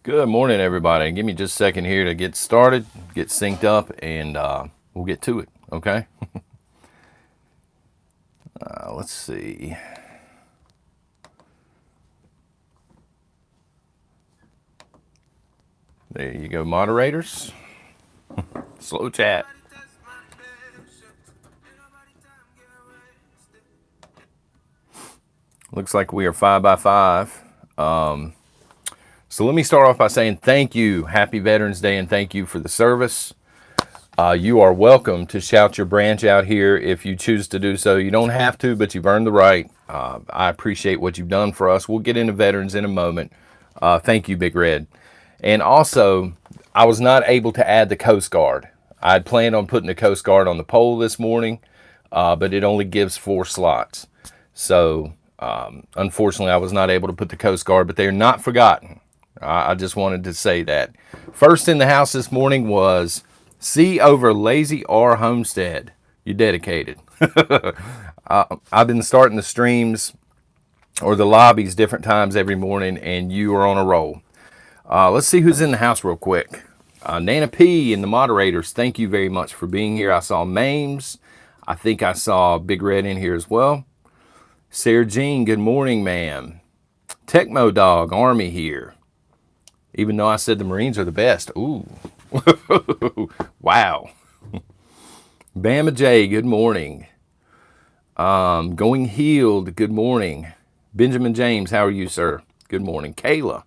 Good morning, everybody. Give me just a second here to get started, get synced up, and we'll get to it, okay? Let's see. There you go, moderators. Slow chat. Looks like we are 5 by 5. So let me start off by saying thank you. Happy Veterans Day, and thank you for the service. You are welcome to shout your branch out here if you choose to do so. You don't have to, but you've earned the right. I appreciate what you've done for us. We'll get into veterans in a moment. Thank you, Big Red. And also, I was not able to add the Coast Guard. I had planned on putting the Coast Guard on the poll this morning, but it only gives 4 slots. So, unfortunately, I was not able to put the Coast Guard, but they are not forgotten. I just wanted to say that. First in the house this morning was C over Lazy R Homestead. You dedicated. I've been starting the streams or the lobbies different times every morning, and you are on a roll. Let's see who's in the house real quick. Nana P and the moderators, thank you very much for being here. I saw Mames. I think I saw Big Red in here as well. Sarah Jean, good morning, ma'am. Tecmo Dog, Army here. Even though I said the Marines are the best. Ooh. Wow. Bama J, good morning. Going Healed, good morning. Benjamin James, how are you, sir? Good morning. Kayla,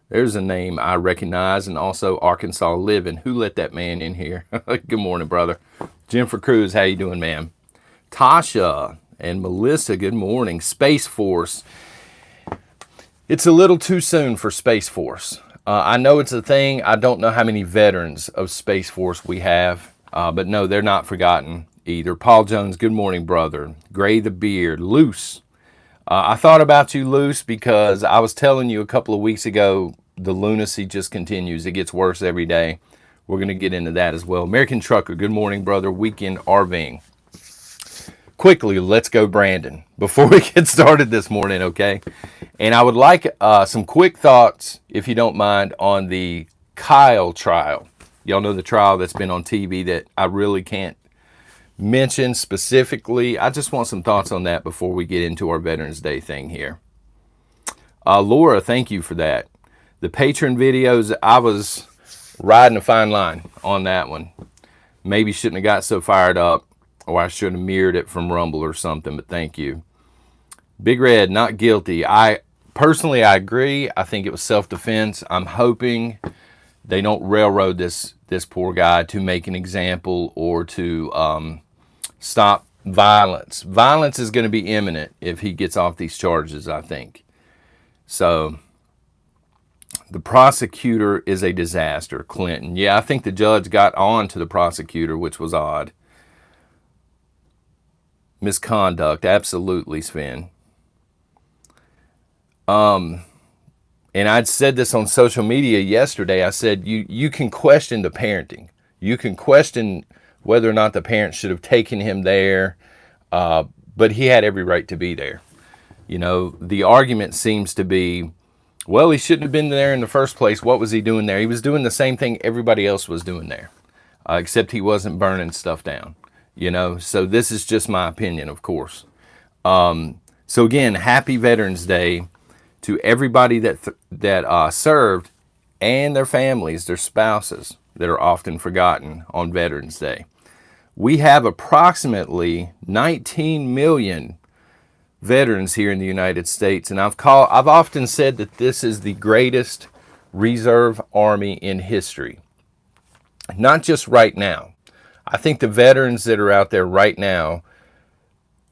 there's a name I recognize, and also Arkansas Living. Who let that man in here? Good morning, brother. Jennifer Cruz, how you doing, ma'am? Tasha and Melissa, good morning. Space Force. It's a little too soon for Space Force. I know it's a thing. I don't know how many veterans of Space Force we have, but no, they're not forgotten either. Paul Jones, good morning, brother. Gray the Beard, Loose. I thought about you, Loose, because I was telling you a couple of weeks ago, the lunacy just continues. It gets worse every day. We're going to get into that as well. American Trucker, good morning, brother. Weekend RVing. Quickly, let's go, Brandon, before we get started this morning, okay? And I would like some quick thoughts, if you don't mind, on the Kyle trial. Y'all know the trial that's been on TV that I really can't mention specifically. I just want some thoughts on that before we get into our Veterans Day thing here. Laura, thank you for that. The patron videos, I was riding a fine line on that one. Maybe shouldn't have got so fired up, or I should have mirrored it from Rumble or something, but thank you. Big Red, not guilty. Personally, I agree. I think it was self-defense. I'm hoping they don't railroad this poor guy to make an example or to stop violence. Violence is going to be imminent if he gets off these charges, I think. So the prosecutor is a disaster, Clinton. Yeah, I think the judge got on to the prosecutor, which was odd. Misconduct, absolutely, Sven. And I'd said this on social media yesterday. I said, you can question the parenting. You can question whether or not the parents should have taken him there, but he had every right to be there. You know, the argument seems to be, well, he shouldn't have been there in the first place. What was he doing there? He was doing the same thing everybody else was doing there, except he wasn't burning stuff down. You know, so this is just my opinion, of course. So again, happy Veterans Day to everybody that served and their families, their spouses that are often forgotten on Veterans Day. We have approximately 19 million veterans here in the United States, and I've often said that this is the greatest reserve army in history. Not just right now. I think the veterans that are out there right now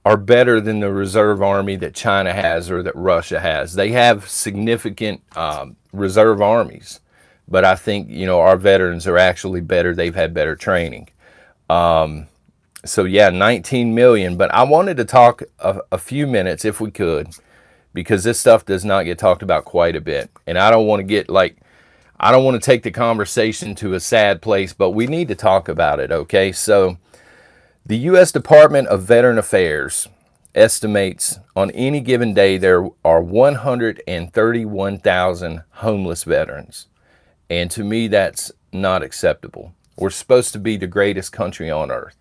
are better than the reserve army that China has or that Russia has. They have significant reserve armies, but I think, you know, our veterans are actually better. They've had better training. So yeah, 19 million. But I wanted to talk a few minutes, if we could, because this stuff does not get talked about quite a bit. And I don't want to get I don't want to take the conversation to a sad place, but we need to talk about it, okay? So the U.S. Department of Veteran Affairs estimates on any given day there are 131,000 homeless veterans. And to me, that's not acceptable. We're supposed to be the greatest country on earth.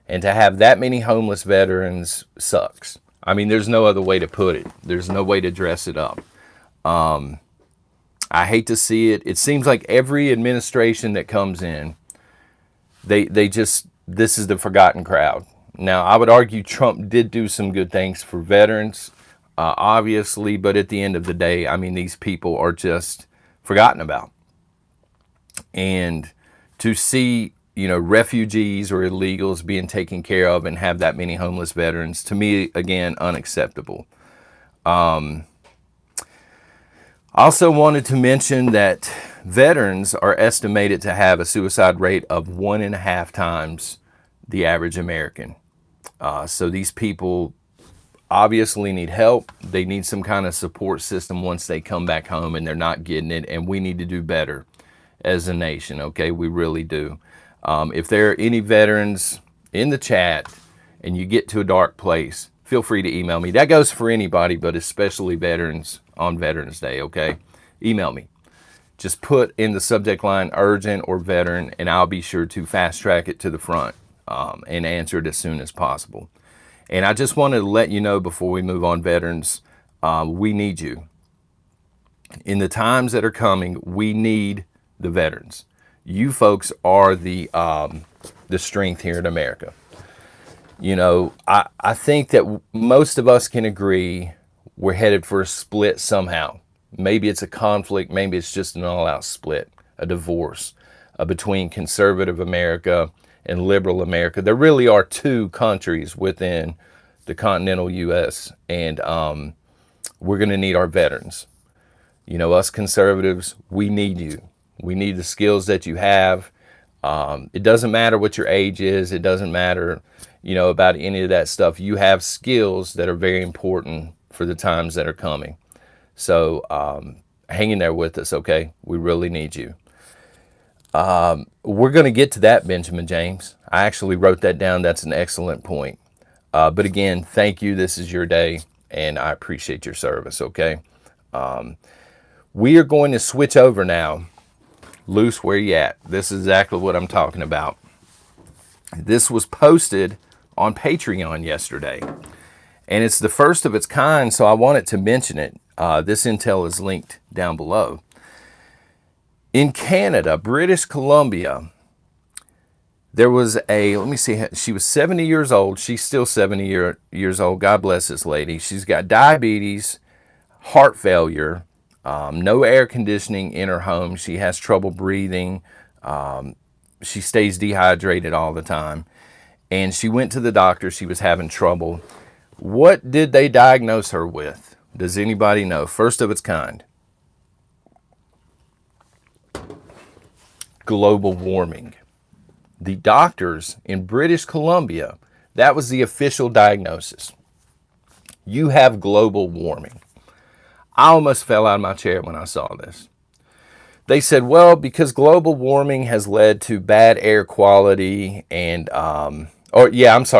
And to have that many homeless veterans sucks. I mean, there's no other way to put it. There's no way to dress it up. I hate to see it. It seems like every administration that comes in, they just, this is the forgotten crowd. Now, I would argue Trump did do some good things for veterans, obviously, but at the end of the day, I mean, these people are just forgotten about. And to see, you know, refugees or illegals being taken care of and have that many homeless veterans, to me, again, unacceptable. Also wanted to mention that veterans are estimated to have a suicide rate of 1.5 times the average American. So these people obviously need help. They need some kind of support system once they come back home, and they're not getting it. And we need to do better as a nation, okay? We really do. If there are any veterans in the chat and you get to a dark place, feel free to email me. That goes for anybody, but especially veterans on Veterans Day, okay? Email me. Just put in the subject line urgent or veteran, and I'll be sure to fast track it to the front and answer it as soon as possible. And I just wanted to let you know before we move on, veterans, we need you. In the times that are coming, we need the veterans. You folks are the strength here in America. You know, I think that most of us can agree we're headed for a split somehow. Maybe it's a conflict, maybe it's just an all-out split, a divorce between conservative America and liberal America. There really are two countries within the continental U.S., and we're going to need our veterans. You know, us conservatives, we need you. We need the skills that you have. It doesn't matter what your age is. It doesn't matter, you know, about any of that stuff. You have skills that are very important for the times that are coming. So hang in there with us, okay? We really need you. We're going to get to that, Benjamin James. I actually wrote that down. That's an excellent point. But again, thank you. This is your day, and I appreciate your service, okay? We are going to switch over now. Loose, where you at? This is exactly what I'm talking about. This was posted on Patreon yesterday, and it's the first of its kind, so I wanted to mention it. This intel is linked down below. In Canada, British Columbia, there was let me see, she was 70 years old. She's still 70 years old. God bless this lady. She's got diabetes, heart failure, no air conditioning in her home. She has trouble breathing. She stays dehydrated all the time. And she went to the doctor. She was having trouble. What did they diagnose her with? Does anybody know? First of its kind. Global warming. The doctors in British Columbia, that was the official diagnosis. You have global warming. I almost fell out of my chair when I saw this. They said, well, because global warming has led to bad air quality and,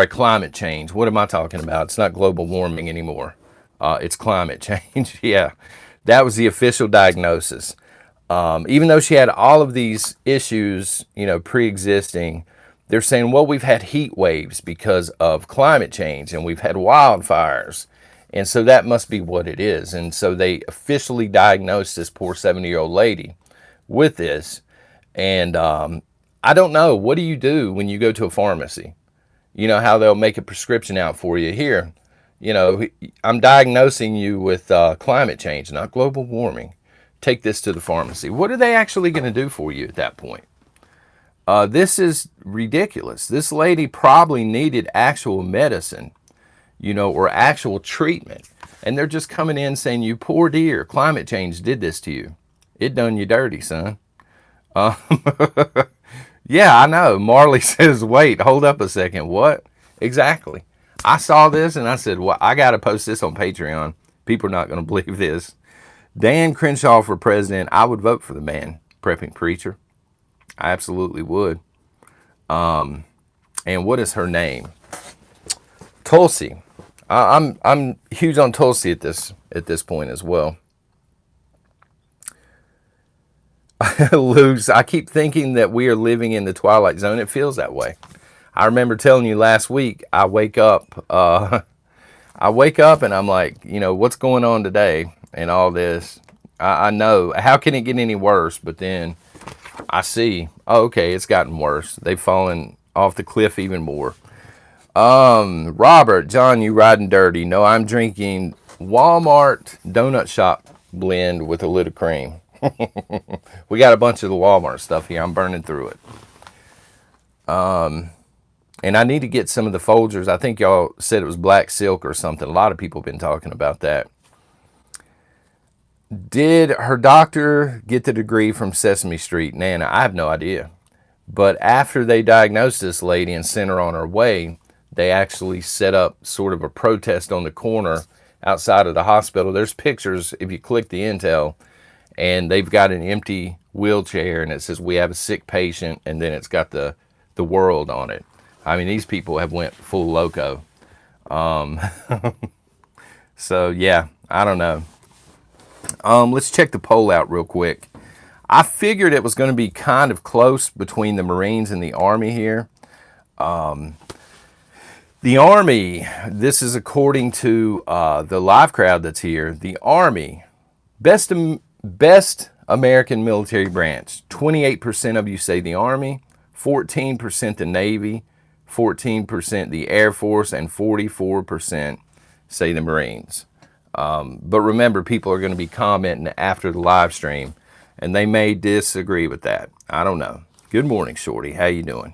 climate change. What am I talking about? It's not global warming anymore. It's climate change. Yeah, that was the official diagnosis. Even though she had all of these issues, you know, pre-existing, they're saying, well, we've had heat waves because of climate change and we've had wildfires. And so that must be what it is. And so they officially diagnosed this poor 70-year-old lady with this. And I don't know. What do you do when you go to a pharmacy? You know how they'll make a prescription out for you. Here, you know, I'm diagnosing you with climate change, not global warming. Take this to the pharmacy. What are they actually going to do for you at that point? This is ridiculous. This lady probably needed actual medicine, you know, or actual treatment. And they're just coming in saying, you poor dear, climate change did this to you. It done you dirty, son. Yeah, I know. Marley says, wait, hold up a second. What? Exactly. I saw this and I said, well, I got to post this on Patreon. People are not going to believe this. Dan Crenshaw for president. I would vote for the man, prepping preacher. I absolutely would. And what is her name? Tulsi. I'm huge on Tulsi at this point as well. Lose. I keep thinking that we are living in the twilight zone. It feels that way. I remember telling you last week, I wake up, I wake up and I'm like, what's going on today and all this. I know, how can it get any worse? But then I see, oh, okay, it's gotten worse. They've fallen off the cliff even more. Robert, John, you riding dirty. No, I'm drinking Walmart donut shop blend with a little cream. We got a bunch of the Walmart stuff here. I'm burning through it. And I need to get some of the Folgers. I think y'all said it was black silk or something. A lot of people have been talking about that. Did her doctor get the degree from Sesame Street? Nana, I have no idea. But after they diagnosed this lady and sent her on her way, they actually set up sort of a protest on the corner outside of the hospital. There's pictures if you click the intel, and they've got an empty wheelchair, and it says, "We have a sick patient," and then it's got the world on it. I mean, these people have went full loco. So, yeah, I don't know. Let's check the poll out real quick. I figured it was going to be kind of close between the Marines and the Army here. The Army, this is according to the live crowd that's here. The Army, best American military branch. 28% of you say the Army, 14% the Navy, 14% the Air Force, and 44% say the Marines. But remember, people are going to be commenting after the live stream, and they may disagree with that. I don't know. Good morning, Shorty. How you doing?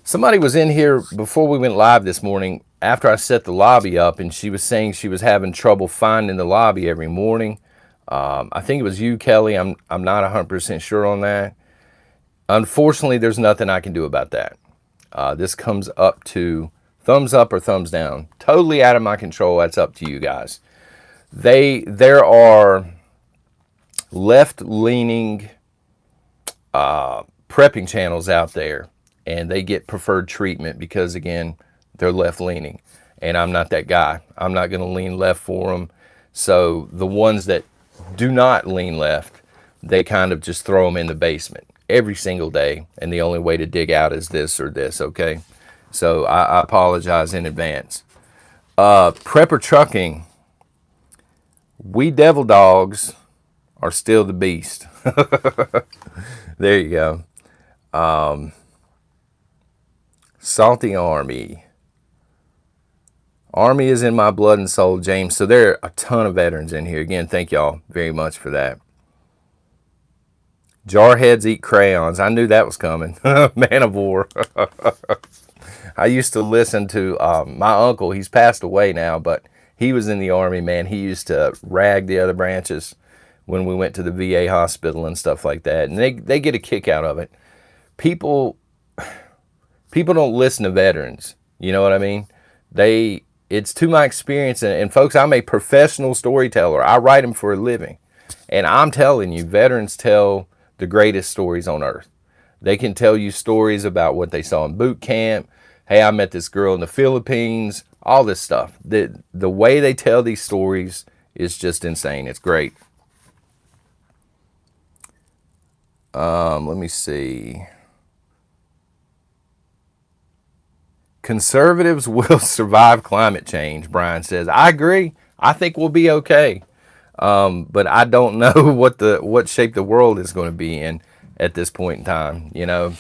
Somebody was in here before we went live this morning after I set the lobby up, and she was saying she was having trouble finding the lobby every morning. I think it was you, Kelly. I'm not 100% sure on that. Unfortunately, there's nothing I can do about that. This comes up to thumbs up or thumbs down. Totally out of my control. That's up to you guys. There are left-leaning prepping channels out there, and they get preferred treatment because, again, they're left-leaning. And I'm not that guy. I'm not going to lean left for them. So the ones that do not lean left, they kind of just throw them in the basement every single day. And the only way to dig out is this or this, okay? So I apologize in advance. Prepper trucking. We devil dogs are still the beast. There you go. Salty Army. Army is in my blood and soul, James. So there are a ton of veterans in here. Again, thank y'all very much for that. Jarheads eat crayons. I knew that was coming. Man of war. I used to listen to my uncle. He's passed away now, but he was in the Army, man. He used to rag the other branches when we went to the VA hospital and stuff like that. And they get a kick out of it. People don't listen to veterans. You know what I mean? It's to my experience. And folks, I'm a professional storyteller. I write them for a living. And I'm telling you, veterans tell the greatest stories on earth. They can tell you stories about what they saw in boot camp. Hey, I met this girl in the Philippines. All this stuff. The way they tell these stories is just insane. It's great. Let me see. Conservatives will survive climate change, Brian says. I agree. I think we'll be okay. But I don't know what shape the world is going to be in at this point in time, you know.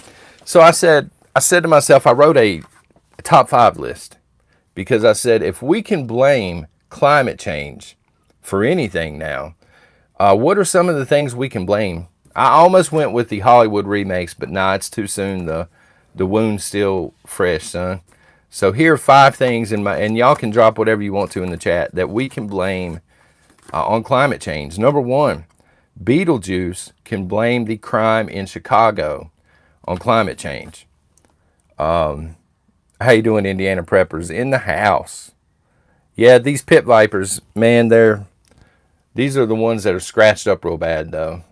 So I said to myself, I wrote a top 5 list because I said, if we can blame climate change for anything now, what are some of the things we can blame? I almost went with the Hollywood remakes, but nah, it's too soon. The wound's still fresh, son. So here are 5 things and y'all can drop whatever you want to in the chat that we can blame on climate change. Number 1, Beetlejuice can blame the crime in Chicago on climate change. How you doing, Indiana preppers? In the house. Yeah, these pit vipers, man, these are the ones that are scratched up real bad, though.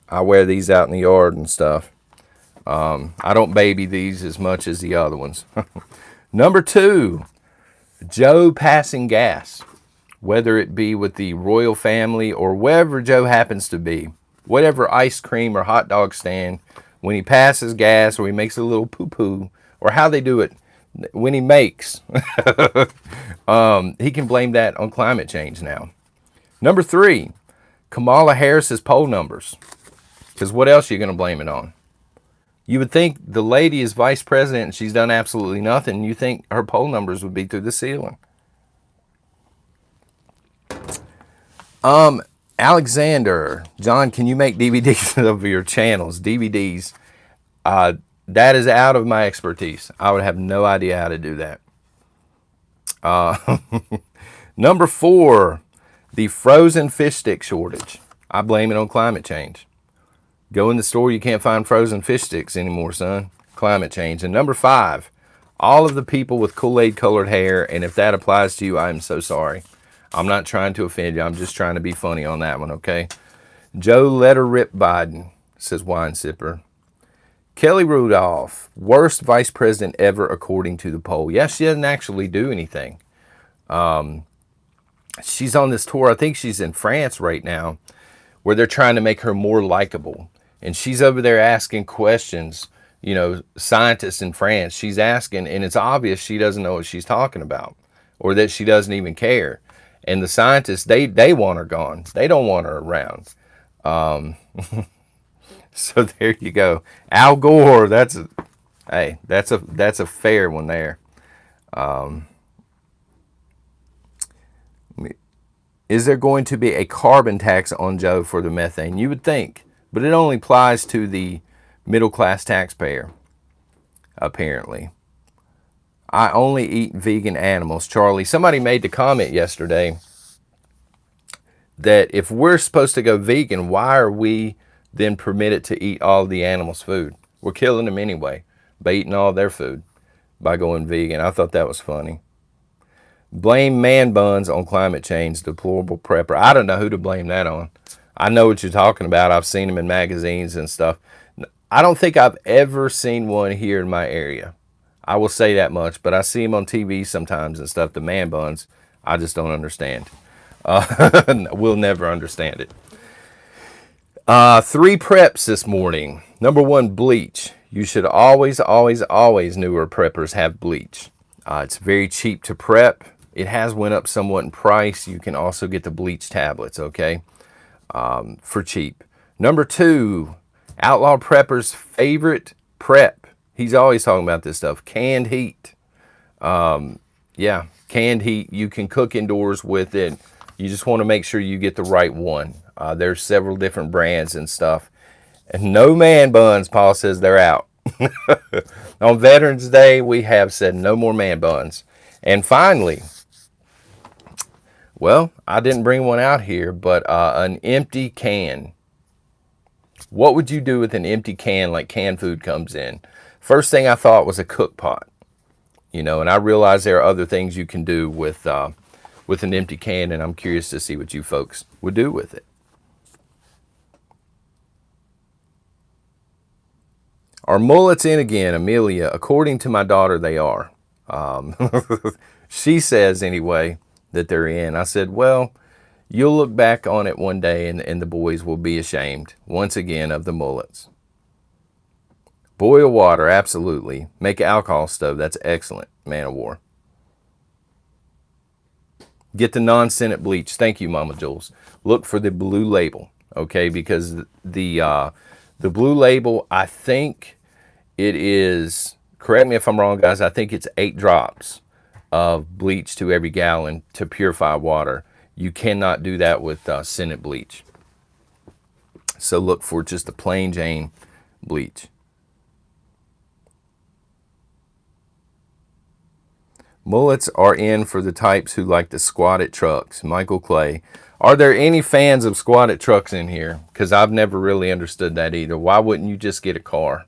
I wear these out in the yard and stuff. I don't baby these as much as the other ones. Number 2, Joe passing gas. Whether it be with the royal family or wherever Joe happens to be. whatever ice cream or hot dog stand, when he passes gas or he makes a little poo-poo, or how they do it when he makes, he can blame that on climate change now. Number 3, Kamala Harris's poll numbers. Because what else are you going to blame it on? You would think the lady is vice president and she's done absolutely nothing. You think her poll numbers would be through the ceiling. Alexander, John, can you make DVDs of your channels? DVDs, that is out of my expertise. I would have no idea how to do that. Number 4, the frozen fish stick shortage. I blame it on climate change. Go in the store, you can't find frozen fish sticks anymore, son. Climate change. And number 5, all of the people with Kool-Aid colored hair, and if that applies to you, I'm so sorry. I'm not trying to offend you. I'm just trying to be funny on that one, okay? Joe let her rip Biden, says Wine Sipper. Kelly Rudolph, worst vice president ever according to the poll. Yes, she doesn't actually do anything. She's on this tour. I think she's in France right now, where they're trying to make her more likable. And she's over there asking questions, you know, scientists in France. She's asking, and it's obvious she doesn't know what she's talking about, or that she doesn't even care. And the scientists, they want her gone. They don't want her around. So there you go. Al Gore, that's a fair one there. Is there going to be a carbon tax on Joe for the methane? You would think, but it only applies to the middle-class taxpayer, apparently. I only eat vegan animals. Charlie, somebody made the comment yesterday that if we're supposed to go vegan, why are we then permitted to eat all the animals' food? We're killing them anyway by eating all their food by going vegan. I thought that was funny. Blame man buns on climate change, deplorable prepper. I don't know who to blame that on. I know what you're talking about. I've seen them in magazines and stuff. I don't think I've ever seen one here in my area. I will say that much, but I see them on TV sometimes and stuff, the man buns. I just don't understand. We'll never understand it. 3 preps this morning. Number 1, bleach. You should always, always, always, newer preppers have bleach. It's very cheap to prep. It has went up somewhat in price. You can also get the bleach tablets, okay, for cheap. Number 2, Outlaw Prepper's favorite prep. He's always talking about this stuff. Canned heat. Yeah, canned heat. You can cook indoors with it. You just want to make sure you get the right one. There's several different brands and stuff. And no man buns, Paul says they're out. On Veterans Day, we have said no more man buns. And finally, well, I didn't bring one out here, but an empty can. What would you do with an empty can like canned food comes in? First thing I thought was a cook pot, you know, and I realize there are other things you can do with an empty can, and I'm curious to see what you folks would do with it. Are mullets in again, Amelia? According to my daughter, they are. She says anyway that they're in. I said, well, you'll look back on it one day and the boys will be ashamed once again of the mullets. Boil water, absolutely. Make an alcohol stove. That's excellent, Man of War. Get the non-scented bleach. Thank you, Mama Jules. Look for the blue label, okay? Because the blue label, I think it is, correct me if I'm wrong, guys, I think it's 8 drops of bleach to every gallon to purify water. You cannot do that with scented bleach. So look for just the plain Jane bleach. Mullets are in for the types who like to squat at trucks. Michael Clay. Are there any fans of squatted trucks in here? Because I've never really understood that either. Why wouldn't you just get a car?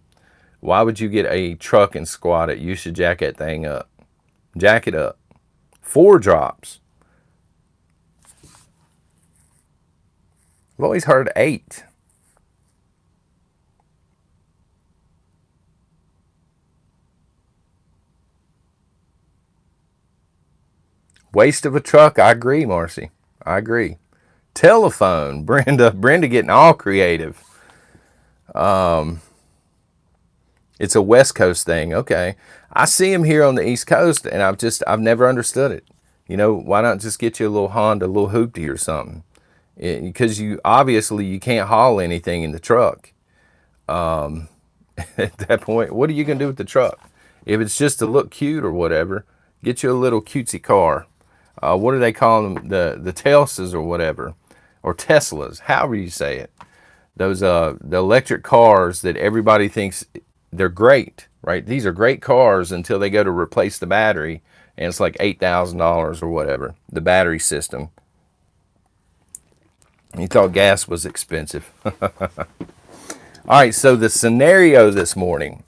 Why would you get a truck and squat it? You should jack that thing up. Jack it up. 4 drops. I've always heard 8. Waste of a truck. I agree, Marcy. I agree. Telephone. Brenda getting all creative. It's a West Coast thing. Okay. I see them here on the East Coast, and I've never understood it. You know, why not just get you a little Honda, a little hoopty or something? Because you obviously you can't haul anything in the truck. At that point, what are you gonna do with the truck? If it's just to look cute or whatever, get you a little cutesy car. What do they call them? The Telsas or whatever, or Teslas, however you say it. Those the electric cars that everybody thinks they're great, right? These are great cars until they go to replace the battery, and it's like $8,000 or whatever, the battery system. You thought gas was expensive. All right, so the scenario this morning,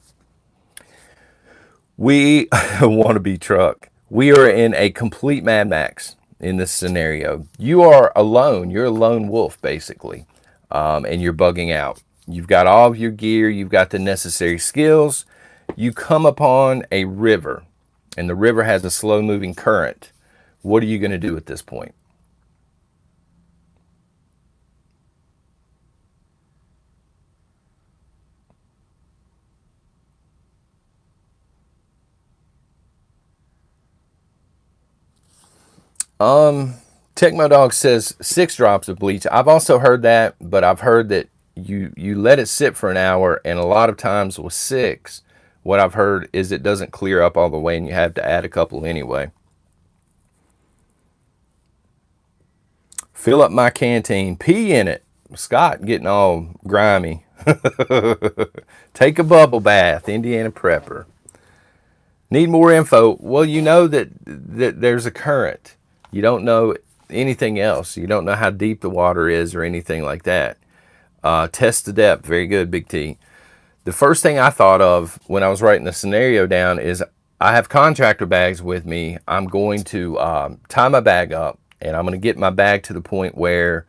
we want to be truck. We are in a complete Mad Max in this scenario. You are alone. You're a lone wolf, basically, and you're bugging out. You've got all of your gear. You've got the necessary skills. You come upon a river, and the river has a slow-moving current. What are you going to do at this point? Tecmo Dog says 6 drops of bleach. I've also heard that, but I've heard that you let it sit for an hour, and a lot of times with 6, what I've heard is it doesn't clear up all the way, and you have to add a couple anyway. Fill up my canteen, pee in it. Scott getting all grimy. Take a bubble bath, Indiana Prepper. Need more info? Well, you know that there's a current. You don't know anything else. You don't know how deep the water is or anything like that. Test the depth. Very good, Big T. The first thing I thought of when I was writing the scenario down is I have contractor bags with me. I'm going to tie my bag up, and I'm going to get my bag to the point where,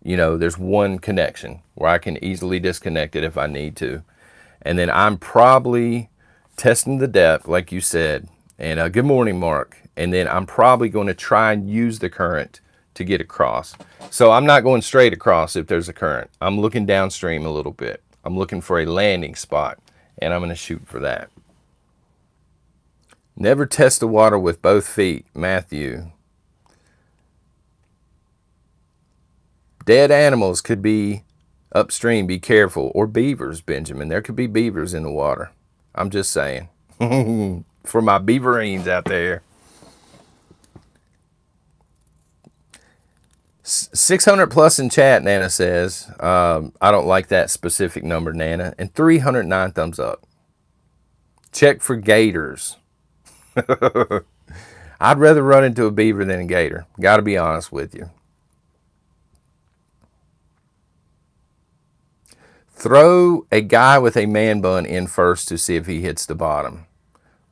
you know, there's one connection where I can easily disconnect it if I need to. And then I'm probably testing the depth, like you said. And good morning, Mark. And then I'm probably going to try and use the current to get across. So I'm not going straight across if there's a current. I'm looking downstream a little bit. I'm looking for a landing spot, and I'm going to shoot for that. Never test the water with both feet, Matthew. Dead animals could be upstream. Be careful. Or beavers, Benjamin. There could be beavers in the water. I'm just saying. For my beaverines out there. 600 plus in chat, Nana says. I don't like that specific number, Nana. And 309 thumbs up. Check for gators. I'd rather run into a beaver than a gator. Got to be honest with you. Throw a guy with a man bun in first to see if he hits the bottom.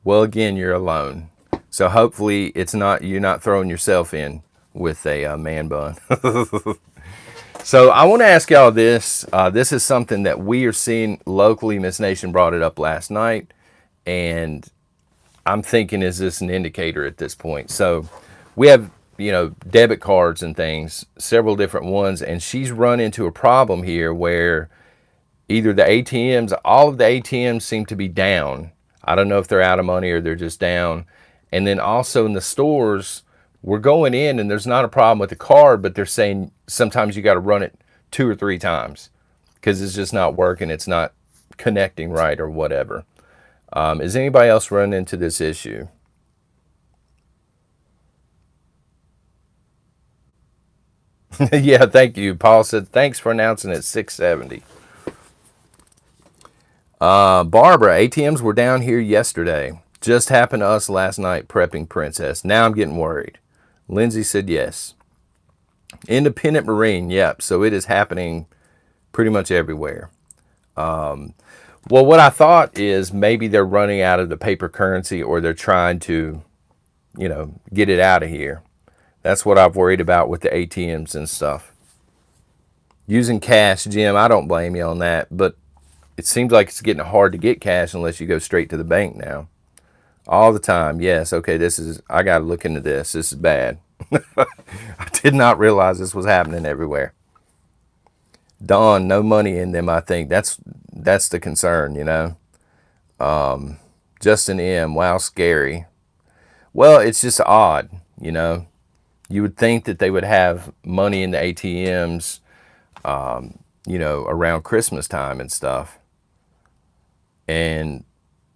Well, again, you're alone. So hopefully it's not you're not throwing yourself in with a man bun. So I want to ask y'all this. This is something that we are seeing locally. Miss Nation brought it up last night. And I'm thinking, is this an indicator at this point? So we have, you know, debit cards and things, several different ones. And she's run into a problem here where either the ATMs, all of the ATMs seem to be down. I don't know if they're out of money or they're just down. And then also in the stores, we're going in and there's not a problem with the card, but they're saying sometimes you got to run it 2 or 3 times because it's just not working. It's not connecting right or whatever. Is anybody else running into this issue? Yeah, thank you. Paul said, thanks for announcing it 670. Barbara, ATMs were down here yesterday. Just happened to us last night prepping Princess. Now I'm getting worried. Lindsay said yes. Independent Marine, yep. So it is happening pretty much everywhere. Well, what I thought is maybe they're running out of the paper currency or they're trying to, you know, get it out of here. That's what I've worried about with the ATMs and stuff. Using cash, Jim, I don't blame you on that, but it seems like it's getting hard to get cash unless you go straight to the bank now. All the time, yes. Okay, I got to look into this. This is bad. I did not realize this was happening everywhere. Dawn, no money in them, I think. That's the concern, you know. Justin M, wow, scary. Well, it's just odd, you know. You would think that they would have money in the ATMs, you know, around Christmas time and stuff. And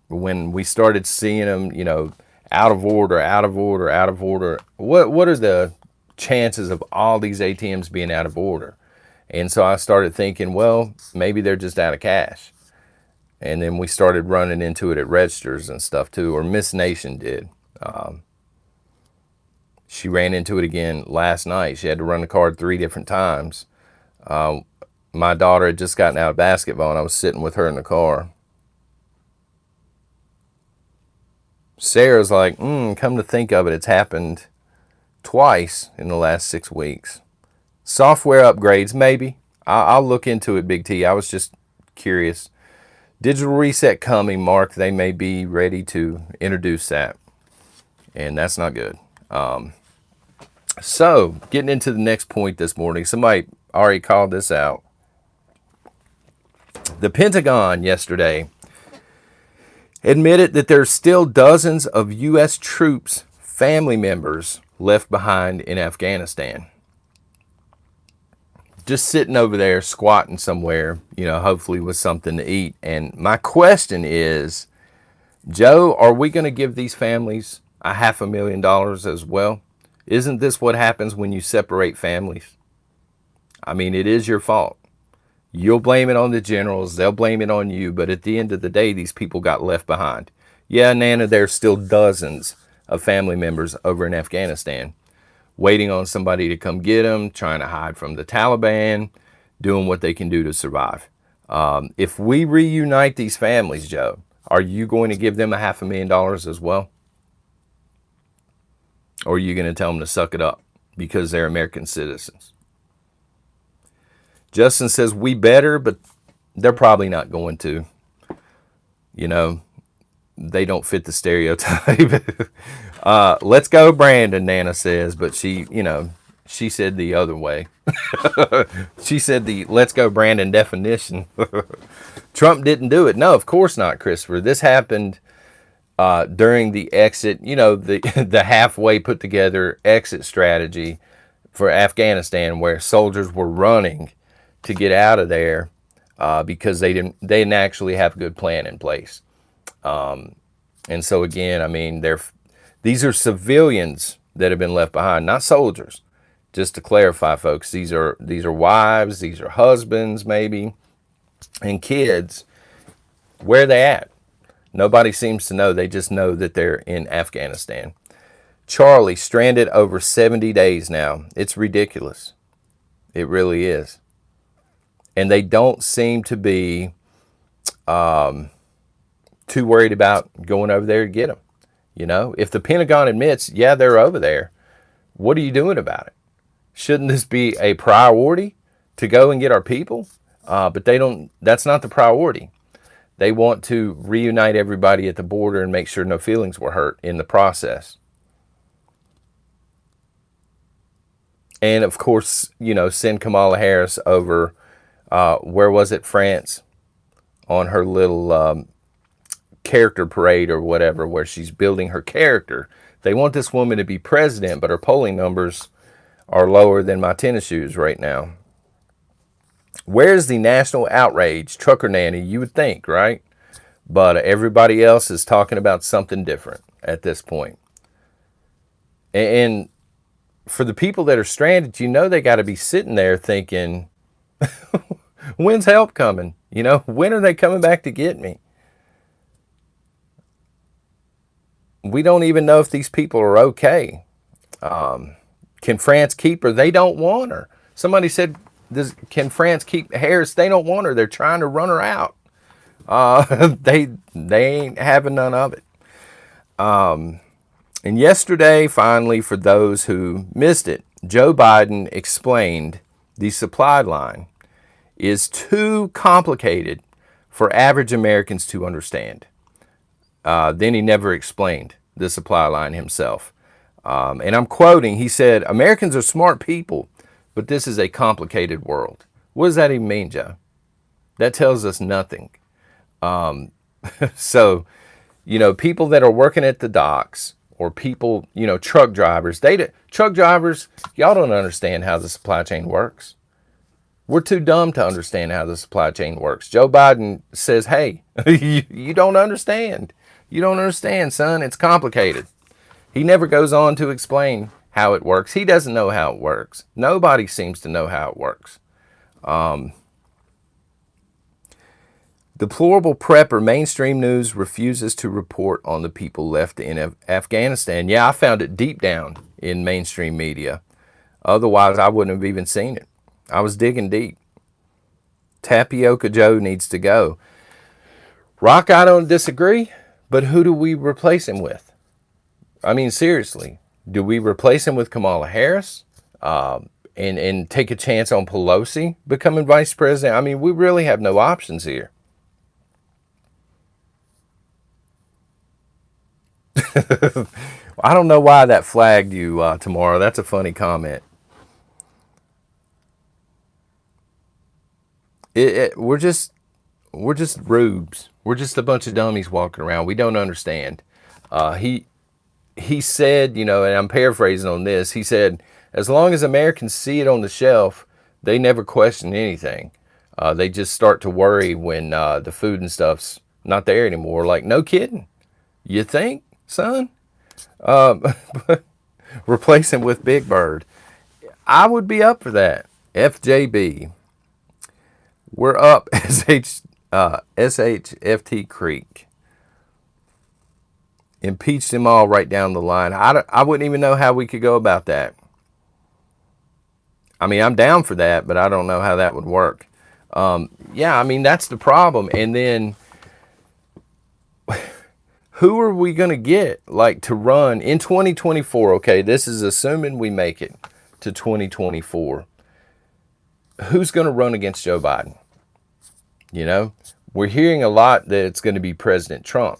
when we started seeing them, you know, out of order, out of order, out of order, what are the chances of all these ATMs being out of order? And so I started thinking, well, maybe they're just out of cash. And then we started running into it at registers and stuff too, or Miss Nation did. She ran into it again last night. She had to run the card 3 different times. My daughter had just gotten out of basketball, and I was sitting with her in the car. Sarah's like, come to think of it, it's happened twice in the last 6 weeks. Software upgrades, maybe. I'll look into it, Big T. I was just curious. Digital reset coming, Mark. They may be ready to introduce that. And that's not good. So, getting into the next point this morning. Somebody already called this out. The Pentagon yesterday admitted that there's still dozens of U.S. troops, family members, left behind in Afghanistan. Just sitting over there, squatting somewhere, you know, hopefully with something to eat. And my question is, Joe, are we going to give these families $500,000 as well? Isn't this what happens when you separate families? I mean, it is your fault. You'll blame it on the generals. They'll blame it on you. But at the end of the day, these people got left behind. Yeah, Nana, there's still dozens of family members over in Afghanistan waiting on somebody to come get them, trying to hide from the Taliban, doing what they can do to survive. If we reunite these families, Joe, are you going to give them $500,000 as well? Or are you going to tell them to suck it up because they're American citizens? Justin says, we better, but they're probably not going to. You know, they don't fit the stereotype. Let's go, Brandon, Nana says, but she, you know, she said the other way. She said the let's go, Brandon definition. Trump didn't do it. No, of course not, Christopher. This happened during the exit, you know, the halfway put together exit strategy for Afghanistan, where soldiers were running to get out of there because they didn't actually have a good plan in place. And so again, I mean, these are civilians that have been left behind, not soldiers. Just to clarify, folks, these are wives, these are husbands, maybe, and kids. Where are they at? Nobody seems to know. They just know that they're in Afghanistan. Charlie, stranded over 70 days now. It's ridiculous. It really is. And they don't seem to be too worried about going over there to get them. You know, if the Pentagon admits, yeah, they're over there, what are you doing about it? Shouldn't this be a priority to go and get our people? But they don't. That's not the priority. They want to reunite everybody at the border and make sure no feelings were hurt in the process. And of course, you know, send Kamala Harris over, where was it, France, on her little character parade or whatever, where she's building her character. They want this woman to be president, but her polling numbers are lower than my tennis shoes right now. Where's the national outrage? Trucker nanny, you would think, right? But everybody else is talking about something different at this point. And for the people that are stranded, you know, they got to be sitting there thinking, when's help coming? You know, when are they coming back to get me? We don't even know if these people are okay. Can France keep her? They don't want her. Somebody said, can France keep Harris? They don't want her. They're trying to run her out. They ain't having none of it. And yesterday, finally, for those who missed it, Joe Biden explained the supply line is too complicated for average Americans to understand. Then he never explained the supply line himself. And I'm quoting, he said, Americans are smart people, but this is a complicated world. What does that even mean, Joe? That tells us nothing. So, people that are working at the docks or people, truck drivers, truck drivers, y'all don't understand how the supply chain works. We're too dumb to understand how the supply chain works. Joe Biden says, hey, you don't understand. You don't understand, son. It's complicated. He never goes on to explain how it works. He doesn't know how it works. Nobody seems to know how it works. Deplorable prepper. Mainstream news refuses to report on the people left in Afghanistan. Yeah, I found it deep down in mainstream media. Otherwise, I wouldn't have even seen it. I was digging deep. Tapioca Joe needs to go. Rock, I don't disagree, but who do we replace him with? I mean, seriously, do we replace him with Kamala Harris and take a chance on Pelosi becoming vice president? I mean, we really have no options here. I don't know why that flagged you tomorrow. That's a funny comment. We're just rubes. We're just a bunch of dummies walking around. We don't understand. He said, and I'm paraphrasing on this. He said, as long as Americans see it on the shelf, they never question anything. They just start to worry when the food and stuff's not there anymore. Like, no kidding. You think, son? Replace him with Big Bird. I would be up for that. FJB. We're up SHFT Creek. Impeached them all right down the line. I wouldn't even know how we could go about that. I mean, I'm down for that, but I don't know how that would work. Yeah, I mean, that's the problem. And then who are we going to get to run in 2024? Okay, this is assuming we make it to 2024. Who's going to run against Joe Biden? We're hearing a lot that it's going to be President Trump.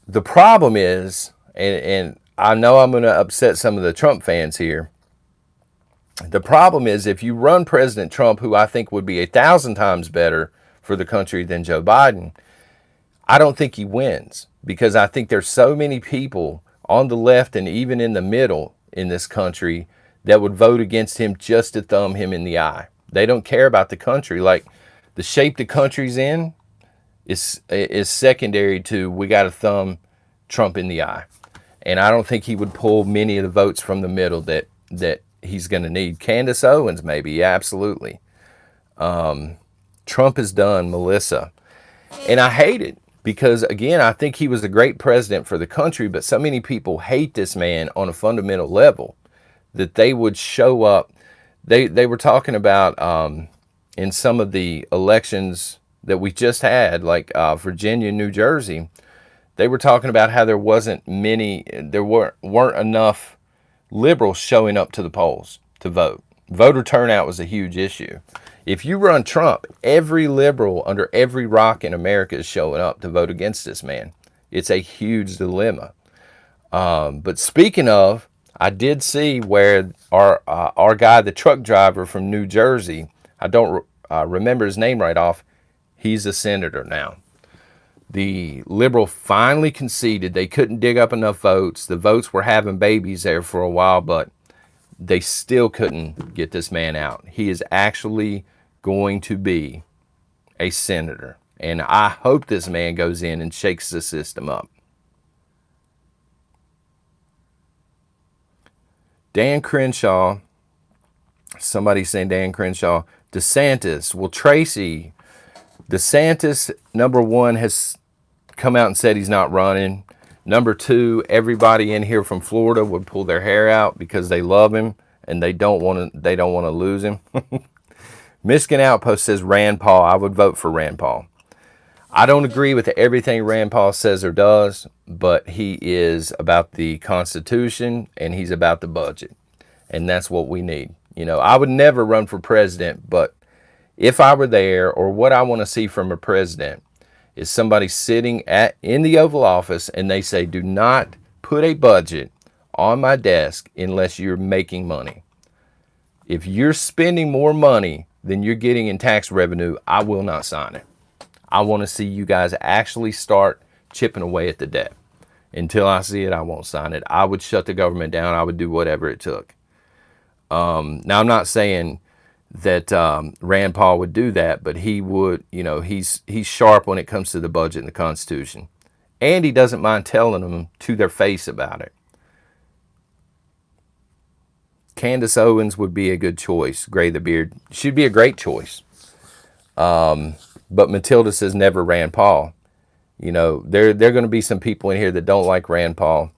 The problem is, and I know I'm going to upset some of the Trump fans here. The problem is if you run President Trump, who I think would be 1,000 times better for the country than Joe Biden, I don't think he wins, because I think there's so many people on the left and even in the middle in this country that would vote against him just to thumb him in the eye. They don't care about the country. Like, the shape the country's in is secondary to we got to thumb Trump in the eye. And I don't think he would pull many of the votes from the middle that he's going to need. Candace Owens, maybe. Yeah, absolutely. Trump is done, Melissa. And I hate it because, again, I think he was a great president for the country, but so many people hate this man on a fundamental level that they would show up. They were talking about in some of the elections that we just had, like Virginia, New Jersey, they were talking about how there weren't enough liberals showing up to the polls to vote. Voter turnout was a huge issue. If you run Trump, every liberal under every rock in America is showing up to vote against this man. It's a huge dilemma. But speaking of, I did see where our guy, the truck driver from New Jersey, I don't remember his name right off, he's a senator now. The liberal finally conceded. They couldn't dig up enough votes. The votes were having babies there for a while, but they still couldn't get this man out. He is actually going to be a senator. And I hope this man goes in and shakes the system up. Dan Crenshaw, somebody saying Dan Crenshaw, DeSantis. Well, Tracy, DeSantis, number one, has come out and said he's not running. Number two, everybody in here from Florida would pull their hair out because they love him and they don't want to lose him. Michigan Outpost says Rand Paul. I would vote for Rand Paul. I don't agree with everything Rand Paul says or does, but he is about the Constitution and he's about the budget. And that's what we need. I would never run for president, but if I were there, or what I want to see from a president, is somebody sitting in the Oval Office and they say, do not put a budget on my desk unless you're making money. If you're spending more money than you're getting in tax revenue, I will not sign it. I want to see you guys actually start chipping away at the debt. Until I see it, I won't sign it. I would shut the government down. I would do whatever it took. Now, I'm not saying that Rand Paul would do that, but he would, he's sharp when it comes to the budget and the Constitution. And he doesn't mind telling them to their face about it. Candace Owens would be a good choice. Gray the Beard. She'd be a great choice. But Matilda says never Rand Paul. There are going to be some people in here that don't like Rand Paul.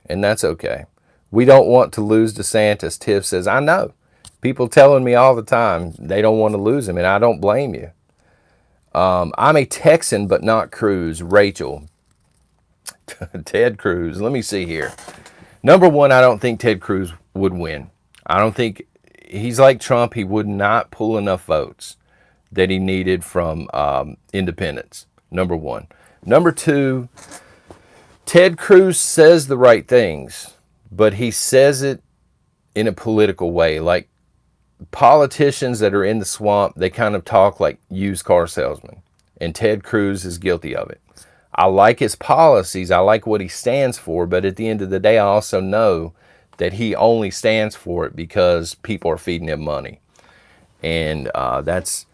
And that's okay. We don't want to lose DeSantis. Tiff says, I know. People telling me all the time they don't want to lose him, and I don't blame you. I'm a Texan, but not Cruz. Rachel. Ted Cruz. Let me see here. Number one, I don't think Ted Cruz would win. I don't think he's like Trump. He would not pull enough votes that he needed from independents. Number one. Number two, Ted Cruz says the right things, but he says it in a political way. Like politicians that are in the swamp, they kind of talk like used car salesmen. And Ted Cruz is guilty of it. I like his policies. I like what he stands for. But at the end of the day, I also know that he only stands for it because people are feeding him money. And that's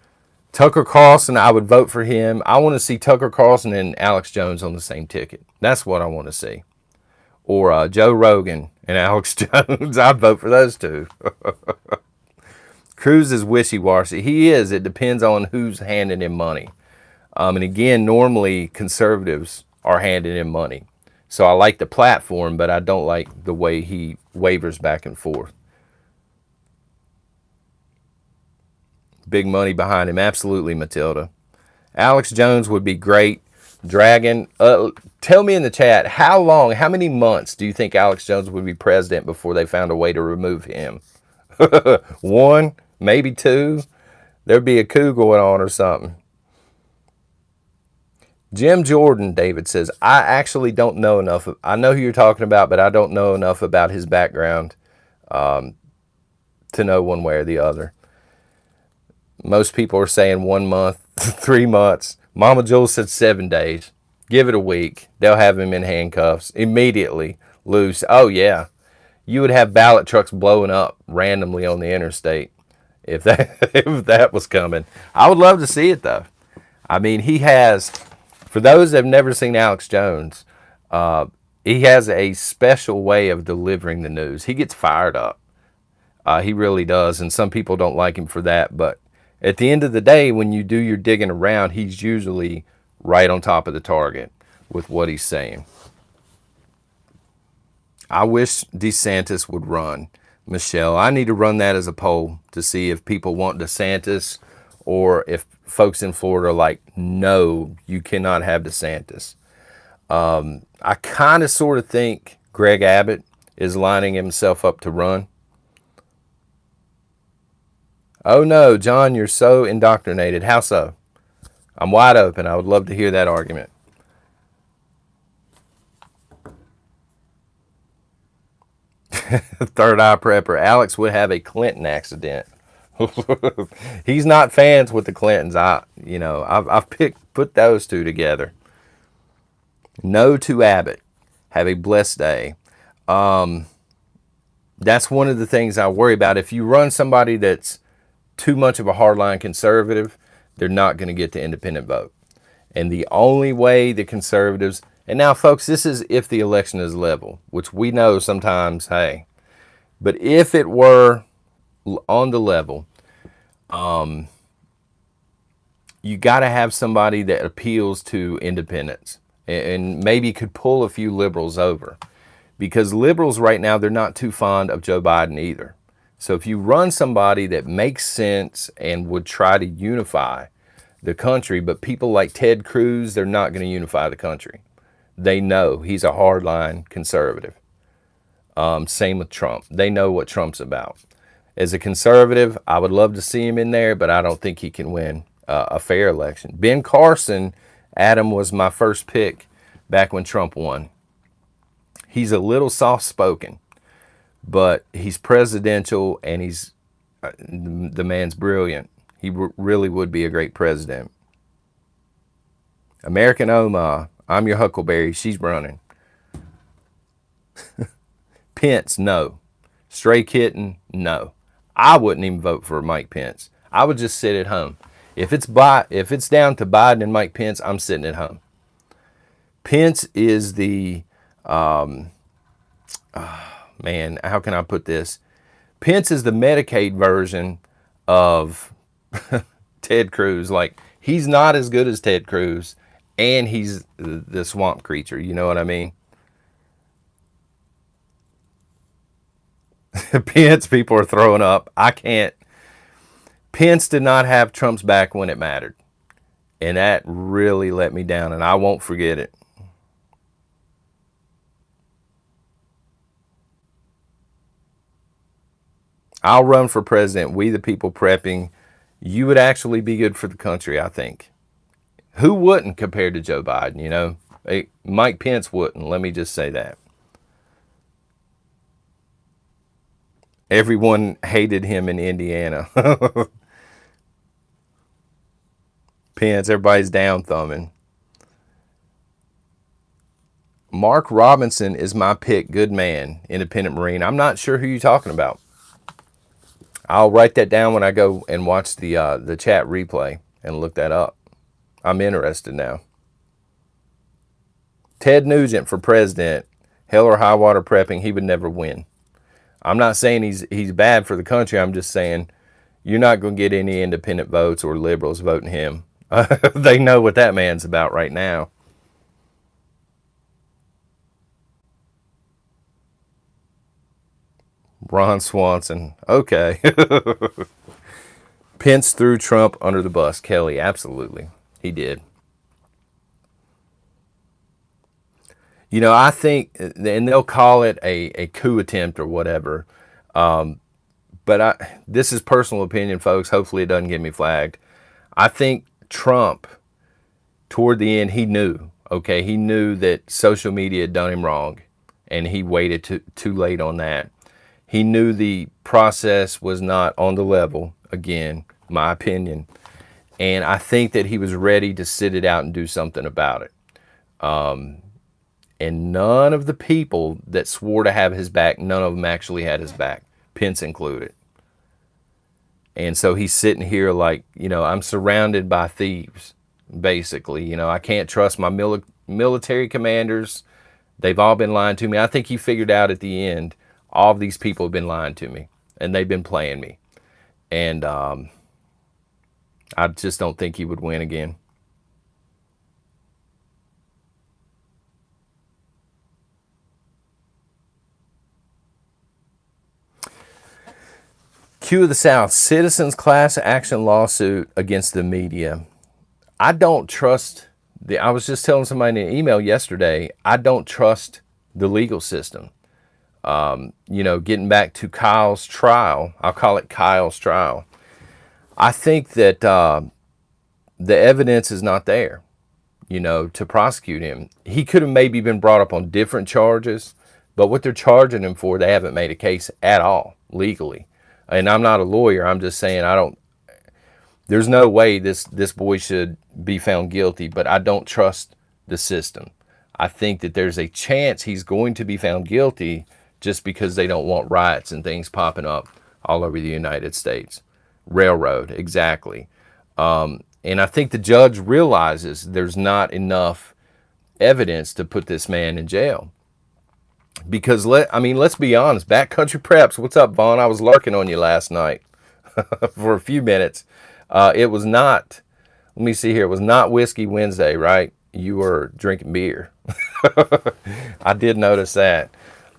Tucker Carlson. I would vote for him. I want to see Tucker Carlson and Alex Jones on the same ticket. That's what I want to see. Or Joe Rogan and Alex Jones. I'd vote for those two. Cruz is wishy-washy. He is. It depends on who's handing him money. And again, normally conservatives are handing him money. So I like the platform, but I don't like the way he wavers back and forth. Big money behind him. Absolutely, Matilda. Alex Jones would be great. Dragon, tell me in the chat, how many months do you think Alex Jones would be president before they found a way to remove him? 1, maybe 2. There'd be a coup going on or something. Jim Jordan, David says, I actually don't know enough. I know who you're talking about, but I don't know enough about his background to know one way or the other. Most people are saying 1 month, 3 months. Mama Jules said 7 days. Give it a week. They'll have him in handcuffs. Immediately loose. Oh, yeah. You would have ballot trucks blowing up randomly on the interstate if that was coming. I would love to see it, though. I mean, he has... For those that have never seen Alex Jones, he has a special way of delivering the news. He gets fired up. He really does, and some people don't like him for that. But at the end of the day, when you do your digging around, he's usually right on top of the target with what he's saying. I wish DeSantis would run. Michelle, I need to run that as a poll to see if people want DeSantis or if folks in Florida are like, no, you cannot have DeSantis. I kind of sort of think Greg Abbott is lining himself up to run. Oh no, John, you're so indoctrinated. How so? I'm wide open. I would love to hear that argument. Third eye prepper. Alex would have a Clinton accident. He's not fans with the Clintons. I've put those two together. No to Abbott. Have a blessed day. That's one of the things I worry about. If you run somebody that's too much of a hardline conservative, they're not going to get the independent vote. And the only way the conservatives, and now folks, this is if the election is level, which we know sometimes, hey, but if it were on the level, you got to have somebody that appeals to independents and maybe could pull a few liberals over, because liberals right now, they're not too fond of Joe Biden either. So if you run somebody that makes sense and would try to unify the country, but people like Ted Cruz, they're not going to unify the country. They know he's a hardline conservative. Same with Trump. They know what Trump's about. As a conservative, I would love to see him in there, but I don't think he can win a fair election. Ben Carson, Adam, was my first pick back when Trump won. He's a little soft-spoken, but he's presidential, and the man's brilliant. He really would be a great president. American Oma, I'm your Huckleberry. She's running. Pence, no. Stray Kitten, no. I wouldn't even vote for Mike Pence. I would just sit at home. If it's down to Biden and Mike Pence, I'm sitting at home. Pence is the, man, how can I put this? Pence is the Medicaid version of Ted Cruz. Like, he's not as good as Ted Cruz, and he's the swamp creature. You know what I mean? Pence, people are throwing up. I can't. Pence did not have Trump's back when it mattered. And that really let me down, and I won't forget it. I'll run for president. We the people prepping. You would actually be good for the country, I think. Who wouldn't compared to Joe Biden, you know? Mike Pence wouldn't. Let me just say that. Everyone hated him in Indiana. Pence, everybody's down thumbing. Mark Robinson is my pick. Good man, independent Marine. I'm not sure who you're talking about. I'll write that down when I go and watch the chat replay and look that up. I'm interested now. Ted Nugent for president. Hell or high water prepping, he would never win. I'm not saying he's bad for the country. I'm just saying you're not going to get any independent votes or liberals voting him. They know what that man's about right now. Ron Swanson. Okay. Pence threw Trump under the bus. Kelly, absolutely. He did. You know, I think, and they'll call it a coup attempt or whatever. But this is personal opinion, folks. Hopefully it doesn't get me flagged. I think Trump, toward the end, he knew. Okay, he knew that social media had done him wrong, and he waited too late on that. He knew the process was not on the level, again, my opinion. And I think that he was ready to sit it out and do something about it. And none of the people that swore to have his back, none of them actually had his back, Pence included. And so he's sitting here like, you know, I'm surrounded by thieves, basically. You know, I can't trust my military commanders. They've all been lying to me. I think he figured out at the end, all of these people have been lying to me, and they've been playing me. And I just don't think he would win again. Q of the South, citizens class action lawsuit against the media. I don't trust I was just telling somebody in an email yesterday, I don't trust the legal system. You know, getting back to Kyle's trial, I'll call it Kyle's trial. I think that the evidence is not there, you know, to prosecute him. He could have maybe been brought up on different charges, but what they're charging him for, they haven't made a case at all legally. And I'm not a lawyer. I'm just saying there's no way this boy should be found guilty, but I don't trust the system. I think that there's a chance he's going to be found guilty just because they don't want riots and things popping up all over the United States. Railroad, exactly. And I think the judge realizes there's not enough evidence to put this man in jail. Because, let's be honest, Backcountry Preps, what's up, Vaughn? I was lurking on you last night for a few minutes. It was not, let me see here, it was not Whiskey Wednesday, right? You were drinking beer. I did notice that.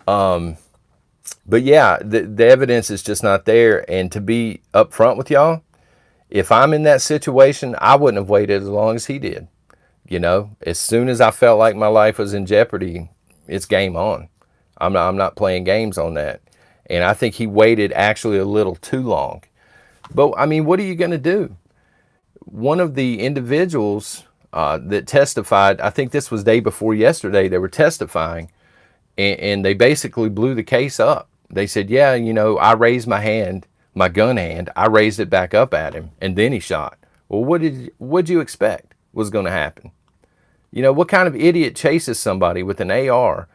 But yeah, the evidence is just not there. And to be upfront with y'all, if I'm in that situation, I wouldn't have waited as long as he did. You know, as soon as I felt like my life was in jeopardy, it's game on. I'm not playing games on that. And I think he waited actually a little too long. But, I mean, what are you going to do? One of the individuals that testified, I think this was day before yesterday, they were testifying, and they basically blew the case up. They said, yeah, I raised my gun hand, I raised it back up at him, and then he shot. Well, what'd you expect was going to happen? What kind of idiot chases somebody with an AR?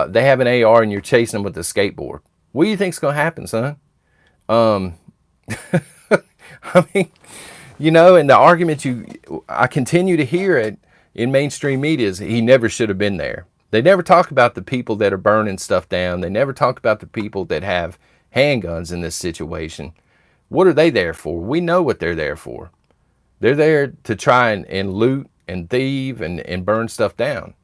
They have an AR and you're chasing them with a skateboard. What do you think's going to happen, son? I mean, and the argument I continue to hear it in mainstream media is he never should have been there. They never talk about the people that are burning stuff down. They never talk about the people that have handguns in this situation. What are they there for? We know what they're there for. They're there to try and loot and thieve and burn stuff down.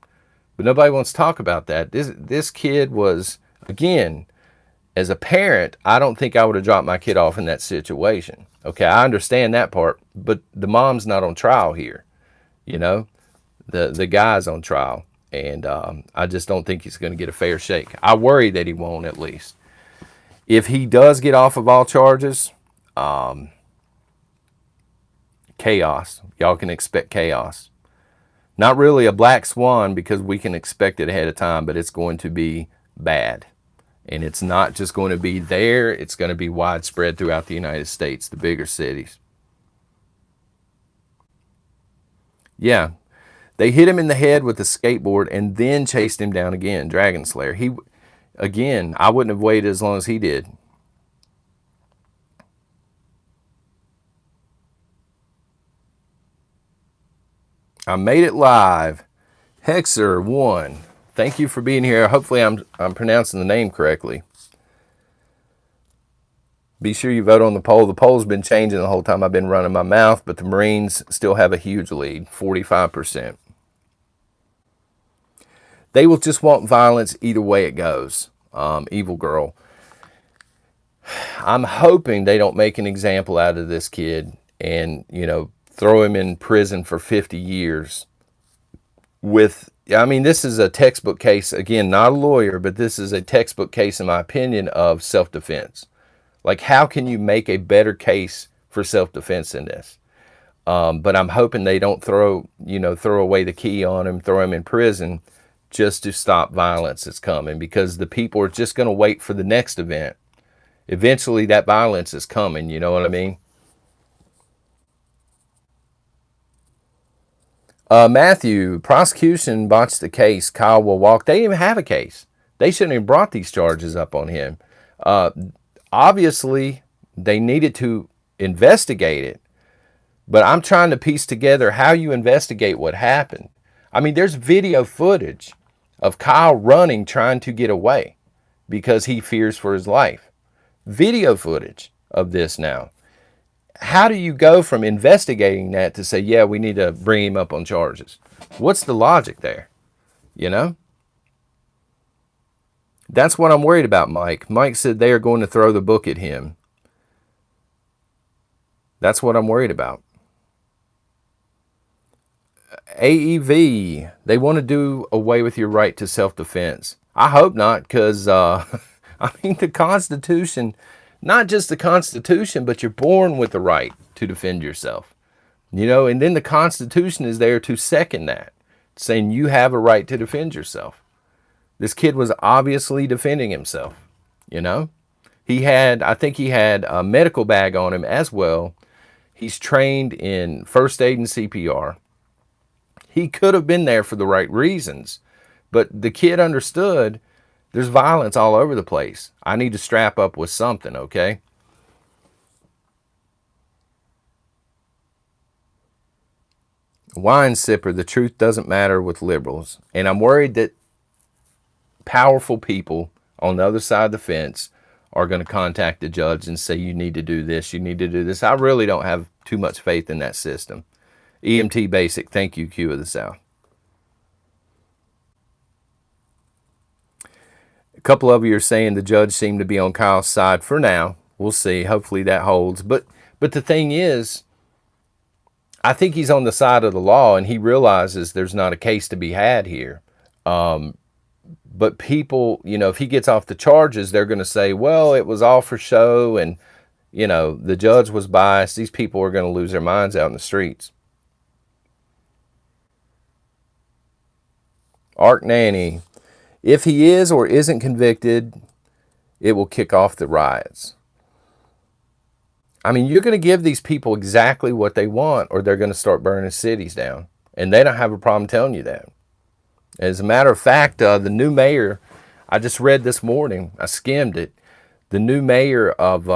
But nobody wants to talk about that. This kid was, again, as a parent, I don't think I would have dropped my kid off in that situation. Okay, I understand that part, but the mom's not on trial here. The guy's on trial, and I just don't think he's going to get a fair shake. I worry that he won't, at least. If he does get off of all charges, chaos. Y'all can expect chaos. Not really a black swan because we can expect it ahead of time, but it's going to be bad. And it's not just going to be there, it's going to be widespread throughout the United States, the bigger cities. Yeah, they hit him in the head with a skateboard and then chased him down again, Dragon Slayer. Again, I wouldn't have waited as long as he did. I made it live. Hexer1. Thank you for being here. Hopefully I'm pronouncing the name correctly. Be sure you vote on the poll. The poll's been changing the whole time I've been running my mouth, but the Marines still have a huge lead, 45%. They will just want violence either way it goes. Evil girl. I'm hoping they don't make an example out of this kid and, throw him in prison for 50 years this is a textbook case, again, not a lawyer, but this is a textbook case, in my opinion, of self-defense. Like, how can you make a better case for self-defense than this? But I'm hoping they don't throw away the key on him, throw him in prison just to stop violence that's coming, because the people are just going to wait for the next event. Eventually that violence is coming, you know what I mean? Matthew, prosecution botched the case. Kyle will walk. They didn't even have a case. They shouldn't have brought these charges up on him. Obviously, they needed to investigate it. But I'm trying to piece together how you investigate what happened. There's video footage of Kyle running, trying to get away because he fears for his life. Video footage of this now. How do you go from investigating that to say, yeah, we need to bring him up on charges? What's the logic there? That's what I'm worried about, Mike. Mike said they are going to throw the book at him. That's what I'm worried about. AEV, they want to do away with your right to self-defense. I hope not, because, the Constitution... Not just the Constitution, but you're born with the right to defend yourself. And then the Constitution is there to second that, saying you have a right to defend yourself. This kid was obviously defending himself, I think he had a medical bag on him as well. He's trained in first aid and CPR. He could have been there for the right reasons, but the kid understood there's violence all over the place. I need to strap up with something, okay? Wine sipper, the truth doesn't matter with liberals. And I'm worried that powerful people on the other side of the fence are going to contact the judge and say, you need to do this, you need to do this. I really don't have too much faith in that system. EMT Basic, thank you, Q of the South. A couple of you are saying the judge seemed to be on Kyle's side for now. We'll see. Hopefully that holds. But the thing is, I think he's on the side of the law, and he realizes there's not a case to be had here. But people, if he gets off the charges, they're going to say, well, it was all for show, and, the judge was biased. These people are going to lose their minds out in the streets. Ark Nanny. If he is or isn't convicted, it will kick off the riots. I mean, you're going to give these people exactly what they want, or they're going to start burning cities down. And they don't have a problem telling you that. As a matter of fact, the new mayor, I just read this morning, I skimmed it. The new mayor of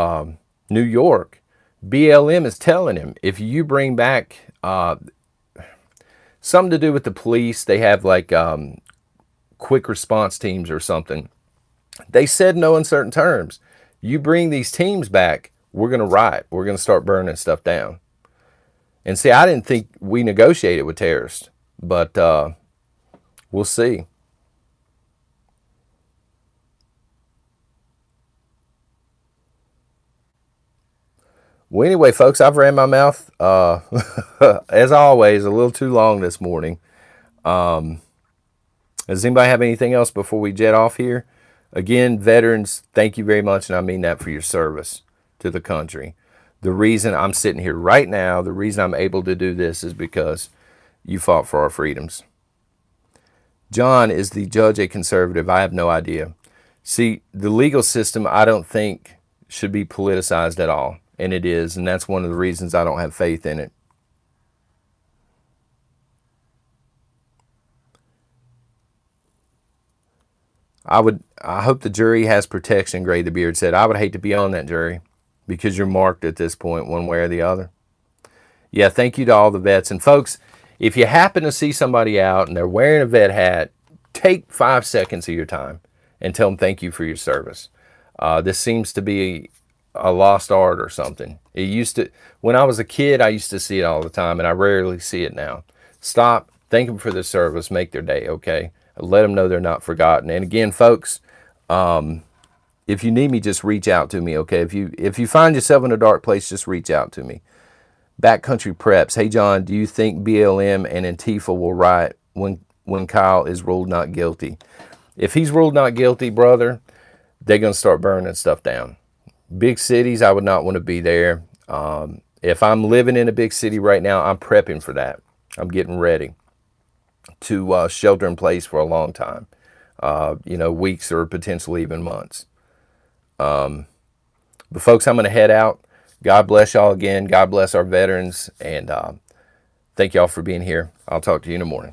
New York, BLM is telling him, if you bring back something to do with the police, they have like quick response teams or something. They said no uncertain terms. You bring these teams back, we're going to riot. We're going to start burning stuff down. And see, I didn't think we negotiated with terrorists, but we'll see. Well, anyway, folks, I've ran my mouth, as always, a little too long this morning. Does anybody have anything else before we jet off here? Again, veterans, thank you very much, and I mean that for your service to the country. The reason I'm sitting here right now, the reason I'm able to do this is because you fought for our freedoms. John, is the judge a conservative? I have no idea. See, the legal system, I don't think, should be politicized at all. And it is, and that's one of the reasons I don't have faith in it. I hope the jury has protection, Gray the Beard said. I would hate to be on that jury because you're marked at this point one way or the other. Yeah, thank you to all the vets. And folks, if you happen to see somebody out and they're wearing a vet hat, take 5 seconds of your time and tell them thank you for your service. This seems to be a lost art or something. It used to, when I was a kid, I used to see it all the time, and I rarely see it now. Stop, thank them for their service, make their day, okay? Let them know they're not forgotten. And again, folks, if you need me, just reach out to me, okay? If you find yourself in a dark place, just reach out to me. Backcountry Preps, hey John, do you think BLM and Antifa will riot when Kyle is ruled not guilty? If he's ruled not guilty, brother, they're going to start burning stuff down. Big cities, I would not want to be there. If I'm living in a big city right now, I'm prepping for that. I'm getting ready to shelter in place for a long time. Weeks or potentially even months. But folks, I'm going to head out. God bless y'all again. God bless our veterans. And thank y'all for being here. I'll talk to you in the morning.